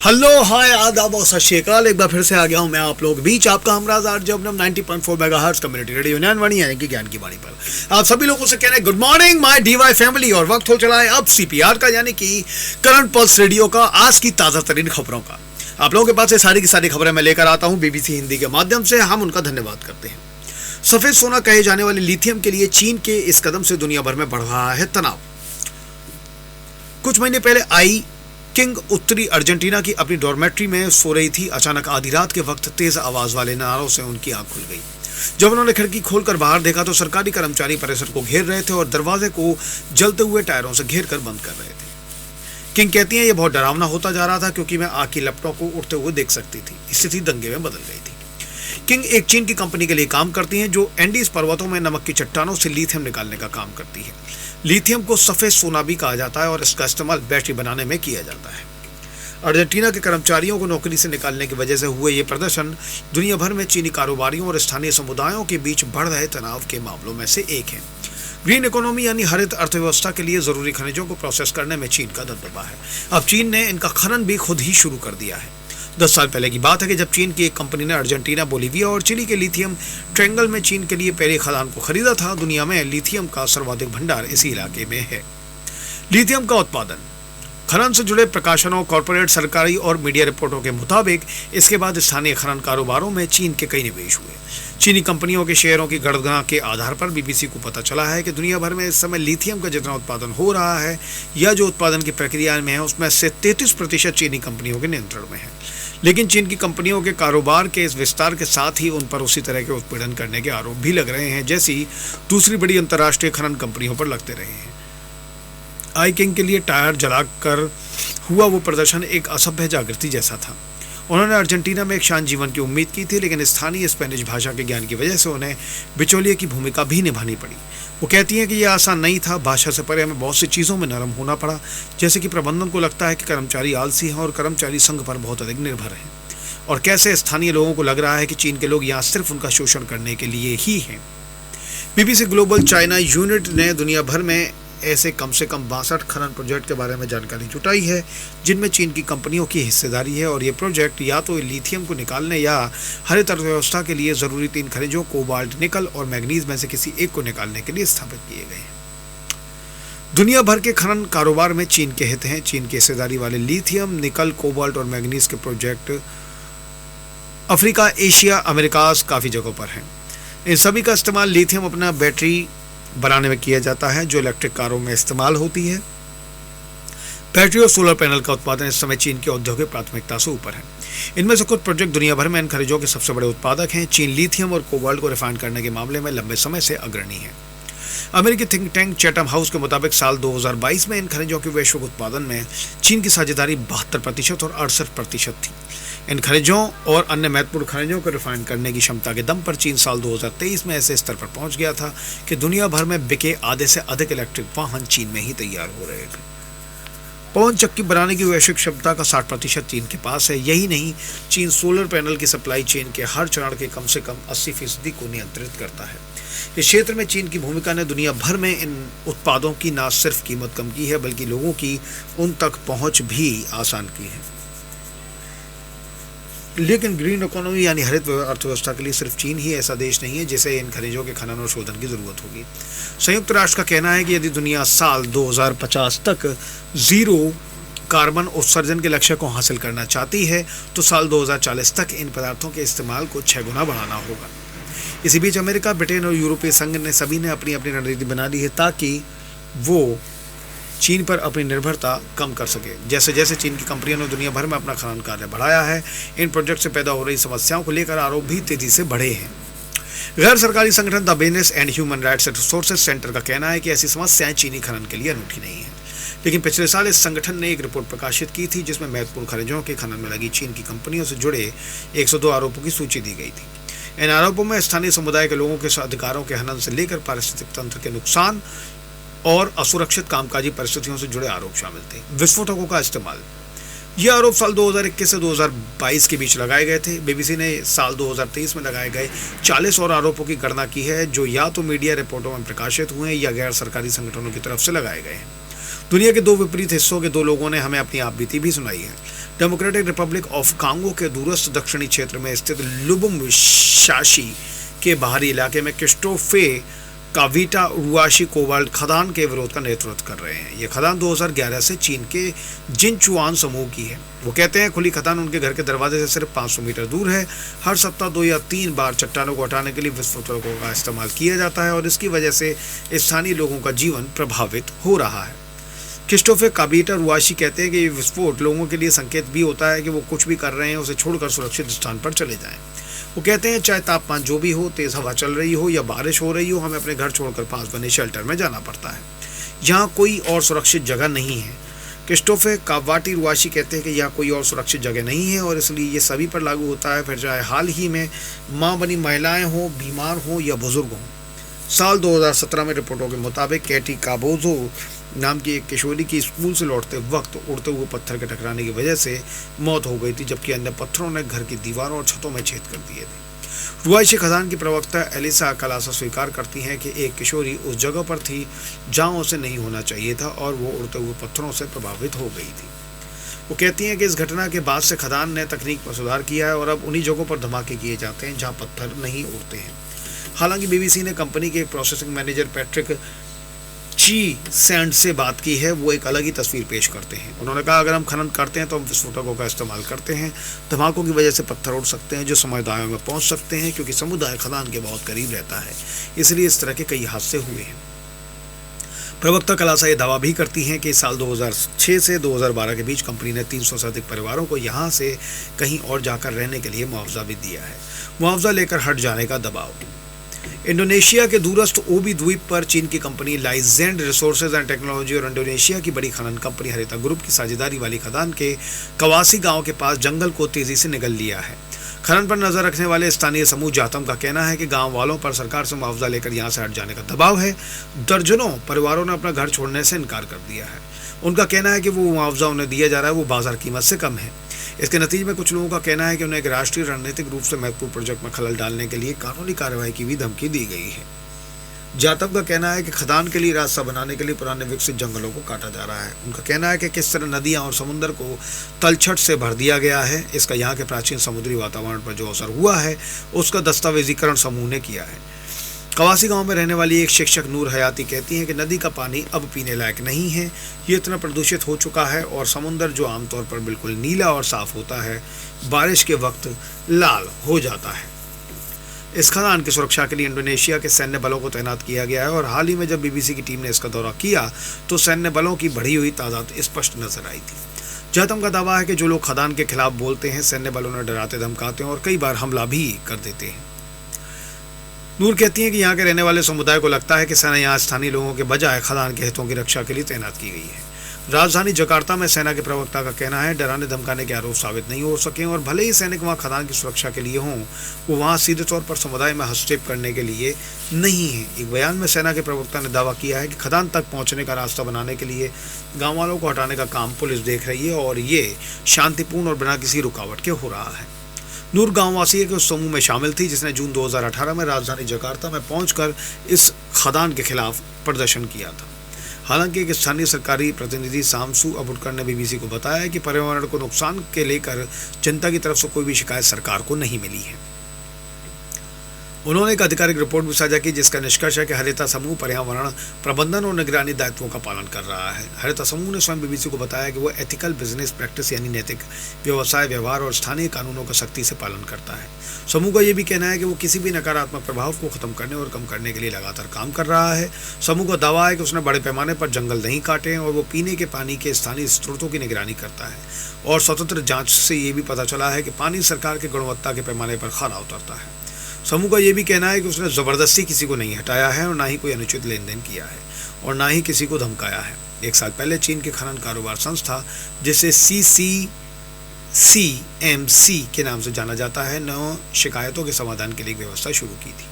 Hello hi आदाब और सत श्री अकाल। एक बार फिर से आ गया हूं मैं आप लोगों के बीच, आपका हमराज आरजे अपना 90.4 मेगाहर्ट्ज कम्युनिटी रेडियो ज्ञानवाणी यानी कि ज्ञान की वाणी पर आप सभी लोगों से कह रहे हैं गुड मॉर्निंग माय डीवाई फैमिली। और वक्त हो चला है अब सीपीआर का यानी कि करंट पल्स रेडियो का, आज की ताजा तरीन खबरों का। आप लोगों के पास ये सारी की सारी खबरें मैं लेकर आता हूं बीबीसी हिंदी के माध्यम से। हम उनका धन्यवाद करते हैं। सफेद सोना कहे जाने वाले लिथियम के लिए चीन के इस कदम से दुनिया भर में बढ़ रहा है तनाव। कुछ महीने पहले आई किंग उत्तरी अर्जेंटीना की अपनी डॉर्मेट्री में सो रही थी। अचानक आधी रात के वक्त तेज आवाज वाले नारों से उनकी आंख खुल गई। जब उन्होंने खिड़की खोलकर बाहर देखा तो सरकारी कर्मचारी परिसर को घेर रहे थे और दरवाजे को जलते हुए टायरों से घेर कर बंद कर रहे थे। किंग कहती हैं यह बहुत डरावना होता जा रहा था क्योंकि मैं आग की लपटों को उड़ते हुए देख सकती थी। स्थिति दंगे में बदल गई थी। किंग एक चीन की कंपनी के लिए काम करती हैं जो एंडीज पर्वतों में नमक की चट्टानों से लिथियम निकालने का काम करती है। लिथियम को सफेद सोना भी कहा जाता है और इसका इस्तेमाल बैटरी बनाने में किया जाता है। अर्जेंटीना के कर्मचारियों को नौकरी से निकालने की वजह से हुए ये प्रदर्शन दुनिया भर में चीनी कारोबारियों और स्थानीय समुदायों के बीच बढ़ रहे तनाव के मामलों में से एक है। ग्रीन इकोनॉमी यानी हरित अर्थव्यवस्था के लिए जरूरी खनिजों को प्रोसेस करने में चीन का दबदबा है। अब चीन ने इनका खनन भी खुद ही शुरू कर दिया है। 10 साल पहले की बात है कि जब चीन की एक कंपनी ने अर्जेंटीना, बोलीविया और चिली के लिथियम ट्रायंगल में चीन के लिए पहले खदान को खरीदा था। दुनिया में लिथियम का सर्वाधिक भंडार इसी इलाके में है। लिथियम का उत्पादन, खनन से जुड़े प्रकाशनों, कॉरपोरेट, सरकारी और मीडिया रिपोर्टों के मुताबिक इसके बाद स्थानीय खनन कारोबारों में चीन के कई निवेश हुए। चीनी कंपनियों के शेयरों की गणना के आधार पर बीबीसी को पता चला है कि दुनिया भर में इस समय लिथियम का जितना उत्पादन हो रहा है या जो उत्पादन की प्रक्रिया में है उसमें से 33% चीनी कंपनियों के नियंत्रण में है। लेकिन चीन की कंपनियों के कारोबार के इस विस्तार के साथ ही उन पर उसी तरह के उत्पीड़न करने के आरोप भी लग रहे हैं जैसी दूसरी बड़ी अंतर्राष्ट्रीय खनन कंपनियों पर लगते रहे हैं। आई किंग के लिए टायर जलाकर हुआ वो प्रदर्शन एक असभ्य जागृति जैसा था। उन्होंने अर्जेंटीना में एक शांत जीवन की उम्मीद की थी, लेकिन स्थानीय स्पेनिश भाषा के ज्ञान की वजह से उन्हें बिचौलिए की भूमिका भी निभानी पड़ी। वो कहती हैं कि यह आसान नहीं था। भाषा से परे हमें बहुत सी चीज़ों में नरम होना पड़ा, जैसे कि प्रबंधन को लगता है कि कर्मचारी आलसी हैं और कर्मचारी संघ पर बहुत अधिक निर्भर हैं, और कैसे स्थानीय लोगों को लग रहा है कि चीन के लोग यहाँ सिर्फ उनका शोषण करने के लिए ही हैं। बीबीसी ग्लोबल चाइना यूनिट ने दुनिया भर में ऐसे कम से कम 62 खनन प्रोजेक्ट के बारे में जानकारी जुटाई है जिनमें चीन की कंपनियों की हिस्सेदारी है, और ये प्रोजेक्ट या तो लिथियम को निकालने या हरित अर्थव्यवस्था के लिए जरूरी 3 खनिजों कोबाल्ट, निकल और मैग्नीज में से किसी एक को निकालने के लिए स्थापित किए गए हैं। दुनिया भर के खनन कारोबार में चीन के हित हैं। चीन की हिस्सेदारी वाले लिथियम, निकल, कोबाल्ट और मैग्नीज के प्रोजेक्ट अफ्रीका, एशिया, अमेरिकाज काफ़ी जगहों पर हैं। इन सभी का इस्तेमाल लिथियम अपना बैटरी बनाने में किया जाता है जो इलेक्ट्रिक कारों में इस्तेमाल होती है। बैटरी और सोलर पैनल का उत्पादन इस समय चीन की औद्योगिक प्राथमिकता से ऊपर है। इनमें से कुछ प्रोजेक्ट दुनिया भर में इन खनिजों के सबसे बड़े उत्पादक हैं। चीन लिथियम और कोबाल्ट को रिफाइन करने के मामले में लंबे समय से अग्रणी है। अमेरिकी थिंक टैंक चैटम हाउस के मुताबिक साल 2022 में इन खनिजों के वैश्विक उत्पादन में चीन की साझेदारी 72% और 68% थी। इन खनिजों और अन्य महत्वपूर्ण खनिजों को रिफाइन करने की क्षमता के दम पर चीन साल 2023 में ऐसे स्तर पर पहुंच गया था कि दुनिया भर में बिके आधे से अधिक इलेक्ट्रिक वाहन चीन में ही तैयार हो रहे थे। पवन चक्की बनाने की वैश्विक क्षमता का 60% चीन के पास है। यही नहीं, चीन सोलर पैनल की सप्लाई चेन के हर चरण के कम से कम 80% को नियंत्रित करता है। इस क्षेत्र में चीन की भूमिका ने दुनिया भर में इन उत्पादों की न सिर्फ कीमत कम की है बल्कि लोगों की उन तक पहुंच भी आसान की है। लेकिन ग्रीन इकोनॉमी यानी हरित अर्थव्यवस्था के लिए सिर्फ चीन ही ऐसा देश नहीं है जिसे इन खनिजों के खनन और शोधन की जरूरत होगी। संयुक्त राष्ट्र का कहना है कि यदि दुनिया साल 2050 तक जीरो कार्बन उत्सर्जन के लक्ष्य को हासिल करना चाहती है तो साल 2040 तक इन पदार्थों के इस्तेमाल को 6 गुना बढ़ाना होगा। इसी बीच अमेरिका, ब्रिटेन और यूरोपीय संघ ने सभी ने अपनी अपनी रणनीति बना ली है ताकि वो चीन पर अपनी निर्भरता कम कर सके। जैसे जैसे चीन की कंपनियों ने दुनिया भर में अपना खनन कार्य बढ़ाया है, इन प्रोजेक्ट से पैदा हो रही समस्याओं को लेकर आरोप भी तेजी से बढ़े हैं। गैर सरकारी संगठन the business and human rights resources centre का कहना है कि ऐसी समस्याएं चीनी खनन के लिए अनूठी नहीं है। लेकिन पिछले साल इस संगठन ने एक रिपोर्ट प्रकाशित की थी जिसमें महत्वपूर्ण खनिजों के खनन में लगी चीन की कंपनियों से जुड़े 102 आरोपों की सूची दी गई थी। इन आरोपों में स्थानीय समुदाय के लोगों के अधिकारों के हनन से लेकर पारिस्थितिक तंत्र के नुकसान और असुरक्षित कामकाजी परिस्थितियों से जुड़े आरोप शामिल थे। विस्फोटकों का इस्तेमाल, ये आरोप साल 2021 से 2022 के बीच लगाए गए थे। बीबीसी ने साल 2023 में लगाए गए 40 और आरोपों की गणना की है जो या तो मीडिया रिपोर्टों में प्रकाशित हुए या गैर सरकारी संगठनों की तरफ से लगाए गए हैं। दुनिया के 2 विपरीत हिस्सों के 2 लोगों ने हमें अपनी आप बीती भी सुनाई है। डेमोक्रेटिक रिपब्लिक ऑफ कांगो के दूरस्थ दक्षिणी क्षेत्र में स्थित लुबुम्बाशी के बाहरी इलाके में क्रिस्टोफे काविटा रुआशी कोबाल्ट खदान के विरोध का नेतृत्व कर रहे हैं। ये खदान 2011 से चीन के जिनचुआन समूह की है। वो कहते हैं खुली खदान उनके घर के दरवाजे से सिर्फ 500 मीटर दूर है। हर सप्ताह 2 या 3 बार चट्टानों को हटाने के लिए विस्फोटकों का इस्तेमाल किया जाता है और इसकी वजह से स्थानीय लोगों का जीवन प्रभावित हो रहा है। क्रिस्टोफे काविटा रुआशी कहते हैं कि ये विस्फोट लोगों के लिए संकेत भी होता है कि वो कुछ भी कर रहे हैं उसे छोड़कर सुरक्षित स्थान पर चले जाएं। वो कहते हैं चाहे तापमान जो भी हो, तेज हवा चल रही हो या बारिश हो रही हो, हमें अपने घर छोड़कर पास बने शेल्टर में जाना पड़ता है। यहाँ कोई और सुरक्षित जगह नहीं है। क्रिस्टोफे कावाटी रुआशी कहते हैं कि यहाँ कोई और सुरक्षित जगह नहीं है और इसलिए ये सभी पर लागू होता है, फिर चाहे हाल ही में माँ बनी महिलाएं हों, बीमार हों या बुजुर्ग हों। साल 2017 में रिपोर्टों के मुताबिक कैटी काबोजो नाम की एक किशोरी की स्कूल से लौटते वक्त उड़ते हुए पत्थर के टकराने की वजह से मौत हो गई थी, जबकि अन्य पत्थरों ने घर की दीवारों और छतों में छेद कर दिए थे। रुआशी खदान की प्रवक्ता एलिसा कलासा स्वीकार करती हैं कि एक किशोरी उस जगह पर थी जहां उसे नहीं होना चाहिए था और वो उड़ते हुए पत्थरों से प्रभावित हो गई थी। वो कहती हैं कि इस घटना के बाद से खदान ने तकनीक में सुधार किया है और अब उन्हीं जगहों पर धमाके किए जाते हैं जहाँ पत्थर नहीं उड़ते हैं। हालांकि बीबीसी ने कंपनी के प्रोसेसिंग मैनेजर पैट्रिक ची सैंड से बात की है। वो एक अलग ही तस्वीर पेश करते हैं। उन्होंने कहा अगर हम खनन करते हैं तो हम विस्फोटकों का इस्तेमाल करते हैं। धमाकों की वजह से पत्थर उड़ सकते हैं जो समुदायों में पहुंच सकते हैं, क्योंकि समुदाय खदान के बहुत करीब रहता है, इसलिए इस तरह के कई हादसे हुए हैं। प्रवक्ता कलासा ये दावा भी करती हैं कि साल 2006 से 2012 के बीच कंपनी ने 300 से अधिक परिवारों को यहाँ से कहीं और जाकर रहने के लिए मुआवजा भी दिया है। मुआवजा लेकर हट जाने का दबाव। इंडोनेशिया के दूरस्थ ओबी द्वीप पर चीन की कंपनी लाइजेंड रिसोर्सेज एंड टेक्नोलॉजी और इंडोनेशिया की बड़ी खनन कंपनी हरिता ग्रुप की साझेदारी वाली खदान के कवासी गांव के पास जंगल को तेजी से निगल लिया है। खनन पर नजर रखने वाले स्थानीय समूह जातम का कहना है कि गांव वालों पर सरकार से मुआवजा लेकर यहां से हट जाने का दबाव है। दर्जनों परिवारों ने अपना घर छोड़ने से इनकार कर दिया है। उनका कहना है कि वो मुआवजा उन्हें दिया जा रहा है वो बाजार कीमत से कम है। इसके नतीजे में कुछ लोगों का कहना है कि उन्हें एक राष्ट्रीय रणनीतिक रूप से महत्वपूर्ण प्रोजेक्ट में खलल डालने के लिए कानूनी कार्रवाई की भी धमकी दी गई है। जातव का कहना है कि खदान के लिए रास्ता बनाने के लिए पुराने विकसित जंगलों को काटा जा रहा है। उनका कहना है कि किस तरह नदियां और समुद्र को तलछट से भर दिया गया है, इसका यहाँ के प्राचीन समुद्री वातावरण पर जो असर हुआ है उसका दस्तावेजीकरण समूह ने किया है। कवासी गांव में रहने वाली एक शिक्षक नूर हयाती कहती हैं कि नदी का पानी अब पीने लायक नहीं है, ये इतना प्रदूषित हो चुका है और समुद्र जो आमतौर पर बिल्कुल नीला और साफ होता है बारिश के वक्त लाल हो जाता है। इस खदान की सुरक्षा के लिए इंडोनेशिया के सैन्य बलों को तैनात किया गया है और हाल ही में जब बीबीसी की टीम ने इसका दौरा किया तो सैन्य बलों की बढ़ी हुई तादाद स्पष्ट नजर आई थी। जातम का दावा है कि जो लोग खदान के खिलाफ बोलते हैं सैन्य बलों ने डराते धमकाते हैं और कई बार हमला भी कर देते हैं। नूर कहती हैं कि यहाँ के रहने वाले समुदाय को लगता है कि सेना यहाँ स्थानीय लोगों के बजाय खदान के हितों की रक्षा के लिए तैनात की गई है। राजधानी जकार्ता में सेना के प्रवक्ता का कहना है डराने धमकाने के आरोप साबित नहीं हो सके और भले ही सैनिक वहाँ खदान की सुरक्षा के लिए हों, वो वहाँ सीधे तौर पर समुदाय में हस्तक्षेप करने के लिए नहीं है। एक बयान में सेना के प्रवक्ता ने दावा किया है कि खदान तक पहुँचने का रास्ता बनाने के लिए गाँव वालों को हटाने का काम पुलिस देख रही है और ये शांतिपूर्ण और बिना किसी रुकावट के हो रहा है। नूर गांववासी के उस समूह में शामिल थी जिसने जून 2018 में राजधानी जकार्ता में पहुंचकर इस खदान के खिलाफ प्रदर्शन किया था। हालांकि एक स्थानीय सरकारी प्रतिनिधि सामसू अबुडकर ने बीबीसी को बताया कि पर्यावरण को नुकसान के लेकर जनता की तरफ से कोई भी शिकायत सरकार को नहीं मिली है। उन्होंने एक आधिकारिक रिपोर्ट भी साझा की जिसका निष्कर्ष है कि हरिता समूह पर्यावरण प्रबंधन और निगरानी दायित्वों का पालन कर रहा है। हरिता समूह ने स्वयं बीबीसी को बताया कि वह एथिकल बिजनेस प्रैक्टिस यानी नैतिक व्यवसाय व्यवहार और स्थानीय कानूनों का सख्ती से पालन करता है। समूह का यह भी कहना है कि वो किसी भी नकारात्मक प्रभाव को खत्म करने और कम करने के लिए लगातार काम कर रहा है। समूह का दावा है कि उसने बड़े पैमाने पर जंगल नहीं काटे हैं और वो पीने के पानी के स्थानीय स्रोतों की निगरानी करता है और स्वतंत्र जाँच से ये भी पता चला है कि पानी सरकार की गुणवत्ता के पैमाने पर खरा उतरता है। समूह का यह भी कहना है कि उसने ज़बरदस्ती किसी को नहीं हटाया है और ना ही कोई अनुचित लेन देन किया है और ना ही किसी को धमकाया है। एक साल पहले चीन के खनन कारोबार संस्था जिसे CCCMC के नाम से जाना जाता है ने शिकायतों के समाधान के लिए एक व्यवस्था शुरू की थी।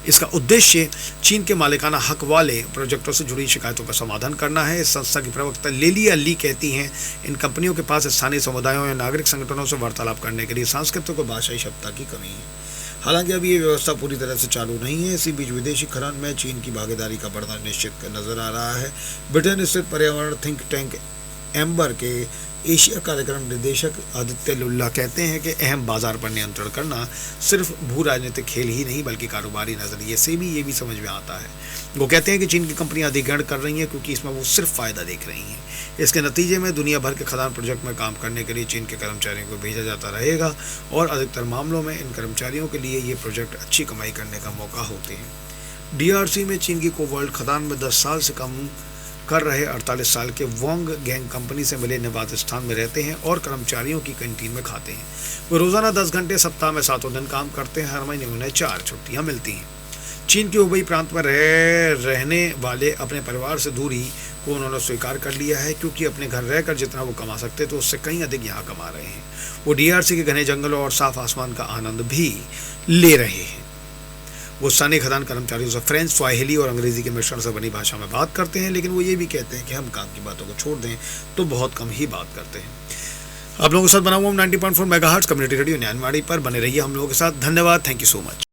इसका उद्देश्य चीन के मालिकाना हक वाले प्रोजेक्टों से जुड़ी शिकायतों का समाधान करना है। इस संस्था की प्रवक्ता लेलिया ली कहती हैं इन कंपनियों के पास स्थानीय समुदायों या नागरिक संगठनों से वार्तालाप करने के लिए सांस्कृतिक और भाषाई क्षमता की कमी है। हालांकि अभी ये व्यवस्था पूरी तरह से चालू नहीं है। इसी बीच विदेशी खनन में चीन की भागीदारी का बढ़ना निश्चित नजर आ रहा है। ब्रिटेन स्थित पर्यावरण थिंक टैंक एम्बर के एशिया कार्यक्रम निदेशक आदित्य लुल्ला कहते हैं कि अहम बाजार पर नियंत्रण करना सिर्फ भू राजनीतिक खेल ही नहीं बल्कि कारोबारी नजरिए से भी ये भी समझ में आता है। वो कहते हैं कि चीन की कंपनियां अधिग्रहण कर रही हैं क्योंकि इसमें वो सिर्फ फायदा देख रही हैं। इसके नतीजे में दुनिया भर के खदान प्रोजेक्ट में काम करने के लिए चीन के कर्मचारियों को भेजा जाता रहेगा और अधिकतर मामलों में इन कर्मचारियों के लिए ये प्रोजेक्ट अच्छी कमाई करने का मौका होते हैं। DRC में चीन की कोबाल्ट खदान में 10 साल से कम कर रहे 48 साल के वोंग गैंग कंपनी से मिले निवास स्थान में रहते हैं और कर्मचारियों की कैंटीन में खाते हैं। वो रोजाना 10 घंटे सप्ताह में 7 दिन काम करते हैं। हर महीने उन्हें 4 छुट्टियां मिलती हैं। चीन के हुबेई प्रांत में रहने वाले अपने परिवार से दूरी को उन्होंने स्वीकार कर लिया है क्योंकि अपने घर रहकर जितना वो कमा सकते तो उससे कहीं अधिक यहाँ कमा रहे हैं। वो DRC के घने जंगलों और साफ आसमान का आनंद भी ले रहे हैं। वो स्थानीय खदान कर्मचारियों से फ्रेंच, स्वाहिली और अंग्रेजी के मिश्रण से बनी भाषा में बात करते हैं, लेकिन वो ये भी कहते हैं कि हम काम की बातों को छोड़ दें तो बहुत कम ही बात करते हैं। आप लोगों के साथ बना हुआ 90.4 मेगाहर्ट्ज कम्युनिटी रेडियो न्यानवाड़ी पर बने रहिए हम लोगों के साथ। धन्यवाद। Thank you so much.